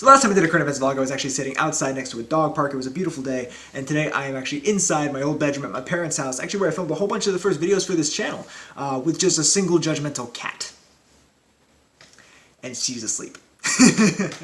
So last time I did a current events vlog, I was actually sitting outside next to a dog park. It was a beautiful day, and today I am actually inside my old bedroom at my parents' house, actually where I filmed a whole bunch of the first videos for this channel, with just a single judgmental cat. And she's asleep.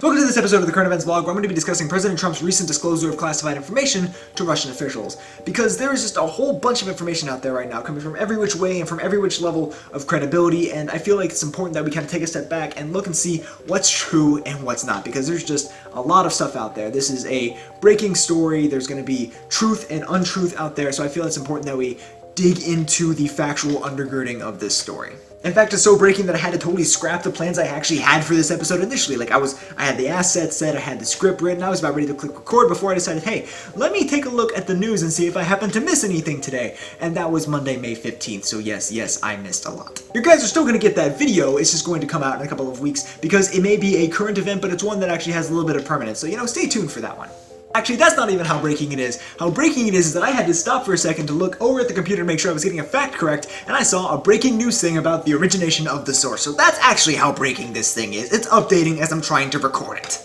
Welcome to this episode of the Current Events Vlog, where I'm going to be discussing President Trump's recent disclosure of classified information to Russian officials. Because there is just a whole bunch of information out there right now, coming from every which way and from every which level of credibility, and I feel like it's important that we kind of take a step back and look and see what's true and what's not, because there's just a lot of stuff out there. This is a breaking story, there's going to be truth and untruth out there, so I feel it's important that we dig into the factual undergirding of this story. In fact, it's so breaking that I had to totally scrap the plans I actually had for this episode initially. Like, I had the assets set, I had the script written, I was about ready to click record before I decided, hey, let me take a look at the news and see if I happen to miss anything today. And that was Monday, May 15th, so yes, I missed a lot. You guys are still going to get that video, it's just going to come out in a couple of weeks, because it may be a current event, but it's one that actually has a little bit of permanence, so, stay tuned for that one. Actually, that's not even how breaking it is. How breaking it is that I had to stop for a second to look over at the computer to make sure I was getting a fact correct, and I saw a breaking news thing about the origination of the source. So that's actually how breaking this thing is. It's updating as I'm trying to record it.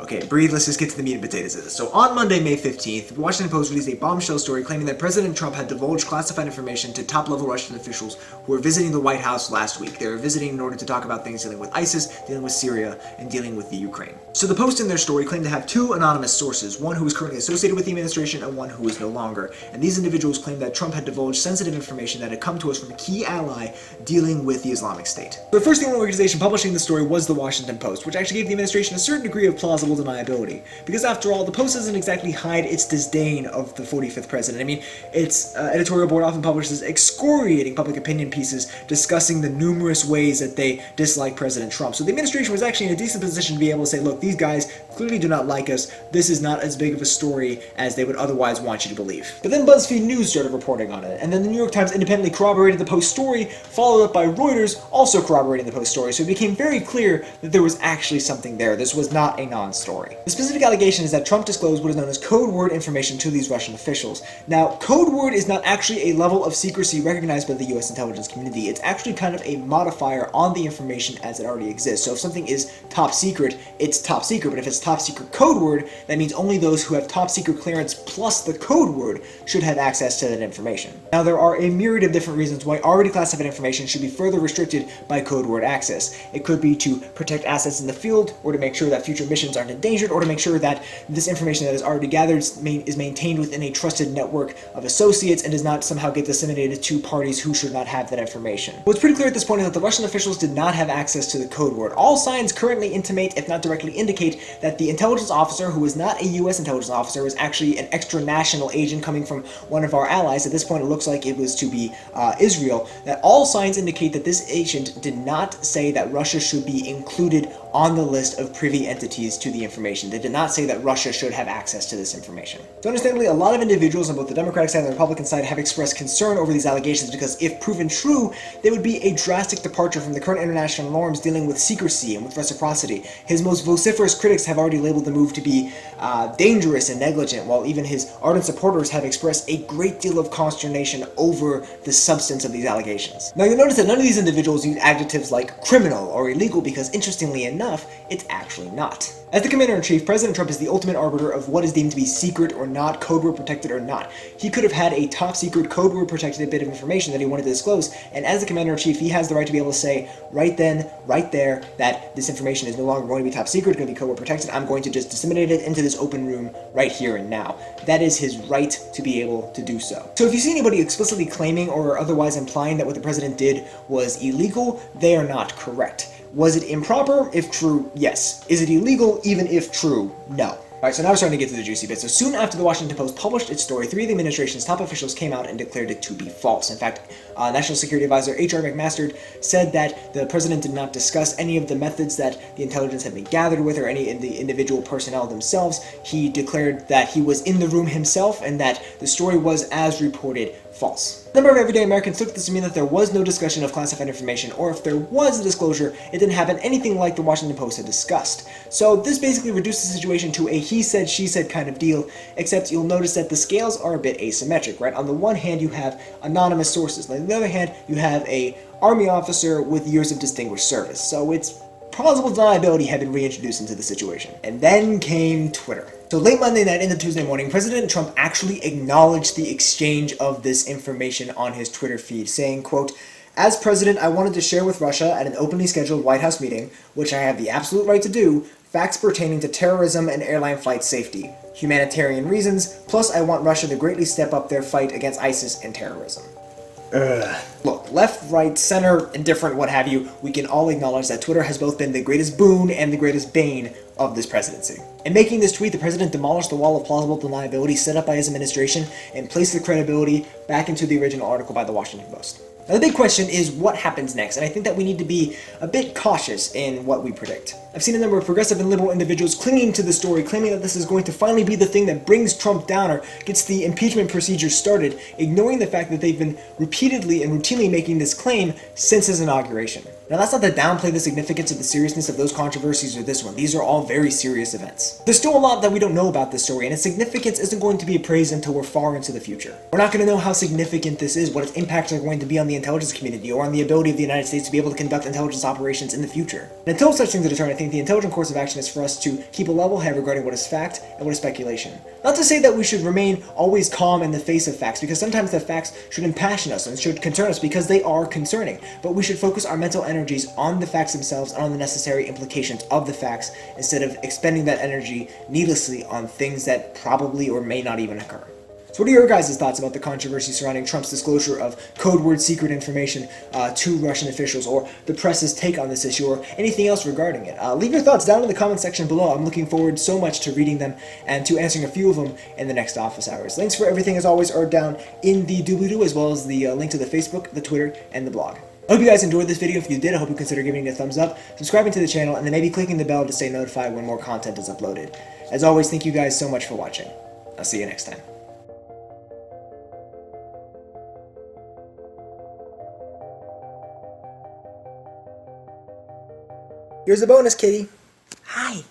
Okay, breathe, let's just get to the meat and potatoes of this. So on Monday, May 15th, the Washington Post released a bombshell story claiming that President Trump had divulged classified information to top-level Russian officials who were visiting the White House last week. They were visiting in order to talk about things dealing with ISIS, dealing with Syria, and dealing with the Ukraine. So the Post in their story claimed to have two anonymous sources, one who was currently associated with the administration and one who is no longer. And these individuals claimed that Trump had divulged sensitive information that had come to us from a key ally dealing with the Islamic State. The first single organization publishing the story was the Washington Post, which actually gave the administration a certain degree of plausible deniability. Because after all, the Post doesn't exactly hide its disdain of the 45th president. I mean, its editorial board often publishes excoriating public opinion pieces discussing the numerous ways that they dislike President Trump. So the administration was actually in a decent position to be able to say, look, these guys clearly do not like us. This is not as big of a story as they would otherwise want you to believe. But then BuzzFeed News started reporting on it, and then the New York Times independently corroborated the Post story, followed up by Reuters also corroborating the Post story. So it became very clear that there was actually something there. This was not a non-story. The specific allegation is that Trump disclosed what is known as code word information to these Russian officials. Now, code word is not actually a level of secrecy recognized by the US intelligence community. It's actually kind of a modifier on the information as it already exists. So if something is top secret, it's top secret. But if it's top secret code word, that means only those who have top secret clearance plus the code word should have access to that information. Now, there are a myriad of different reasons why already classified information should be further restricted by code word access. It could be to protect assets in the field, or to make sure that future missions aren't endangered, or to make sure that this information that is already gathered is maintained within a trusted network of associates and does not somehow get disseminated to parties who should not have that information. What's pretty clear at this point is that the Russian officials did not have access to the code word. All signs currently intimate, if not directly indicate, that the intelligence officer, who is not a US intelligence officer, is actually an extra-national agent coming from one of our allies. At this point, it looks like it was to be Israel. That all signs indicate that this agent did not say that Russia should be included on the list of privy entities to the information. They did not say that Russia should have access to this information. So understandably, a lot of individuals on both the Democratic side and the Republican side have expressed concern over these allegations because if proven true, they would be a drastic departure from the current international norms dealing with secrecy and with reciprocity. His most vociferous critics have already labeled the move to be dangerous and negligent, while even his ardent supporters have expressed a great deal of consternation over the substance of these allegations. Now you'll notice that none of these individuals use adjectives like criminal or illegal because, interestingly enough, it's actually not. As the Commander-in-Chief, President Trump is the ultimate arbiter of what is deemed to be secret or not, code word protected or not. He could have had a top secret code word protected bit of information that he wanted to disclose, and as the Commander-in-Chief, he has the right to be able to say right then, right there, that this information is no longer going to be top secret, it's going to be code word protected, I'm going to just disseminate it into this open room right here and now. That is his right to be able to do so. So if you see anybody explicitly claiming or otherwise implying that what the President did was illegal, they are not correct. Was it improper? If true, yes. Is it illegal? Even if true, no. Alright, so now we're starting to get to the juicy bit. So soon after the Washington Post published its story, three of the administration's top officials came out and declared it to be false. In fact, National Security Advisor H.R. McMaster said that the president did not discuss any of the methods that the intelligence had been gathered with or any of the individual personnel themselves. He declared that he was in the room himself and that the story was, as reported, false. A number of everyday Americans took this to mean that there was no discussion of classified information, or if there was a disclosure, it didn't happen anything like the Washington Post had discussed. So this basically reduced the situation to a he said, she said kind of deal, except you'll notice that the scales are a bit asymmetric, right? On the one hand, you have anonymous sources. On the other hand, you have a army officer with years of distinguished service. So it's plausible deniability had been reintroduced into the situation. And then came Twitter. So late Monday night into Tuesday morning, President Trump actually acknowledged the exchange of this information on his Twitter feed, saying, quote, "As president, I wanted to share with Russia at an openly scheduled White House meeting, which I have the absolute right to do, facts pertaining to terrorism and airline flight safety, humanitarian reasons, plus I want Russia to greatly step up their fight against ISIS and terrorism." Look, left, right, center, indifferent, what have you, we can all acknowledge that Twitter has both been the greatest boon and the greatest bane of this presidency. In making this tweet, the president demolished the wall of plausible deniability set up by his administration and placed the credibility back into the original article by the Washington Post. Now the big question is what happens next, and I think that we need to be a bit cautious in what we predict. I've seen a number of progressive and liberal individuals clinging to the story, claiming that this is going to finally be the thing that brings Trump down or gets the impeachment procedure started, ignoring the fact that they've been repeatedly and routinely making this claim since his inauguration. Now that's not to downplay the significance of the seriousness of those controversies or this one. These are all very serious events. There's still a lot that we don't know about this story, and its significance isn't going to be appraised until we're far into the future. We're not going to know how significant this is, what its impacts are going to be on the intelligence community, or on the ability of the United States to be able to conduct intelligence operations in the future. And until such things are determined, I think the intelligent course of action is for us to keep a level head regarding what is fact and what is speculation. Not to say that we should remain always calm in the face of facts, because sometimes the facts should impassion us and should concern us because they are concerning, but we should focus our mental energies on the facts themselves and on the necessary implications of the facts instead of expending that energy needlessly on things that probably or may not even occur. So what are your guys' thoughts about the controversy surrounding Trump's disclosure of code word secret information to Russian officials, or the press's take on this issue, or anything else regarding it? Leave your thoughts down in the comment section below. I'm looking forward so much to reading them and to answering a few of them in the next office hours. Links for everything, as always, are down in the doobly-doo, as well as the link to the Facebook, the Twitter, and the blog. I hope you guys enjoyed this video. If you did, I hope you consider giving it a thumbs up, subscribing to the channel, and then maybe clicking the bell to stay notified when more content is uploaded. As always, thank you guys so much for watching. I'll see you next time. Here's a bonus, kitty. Hi.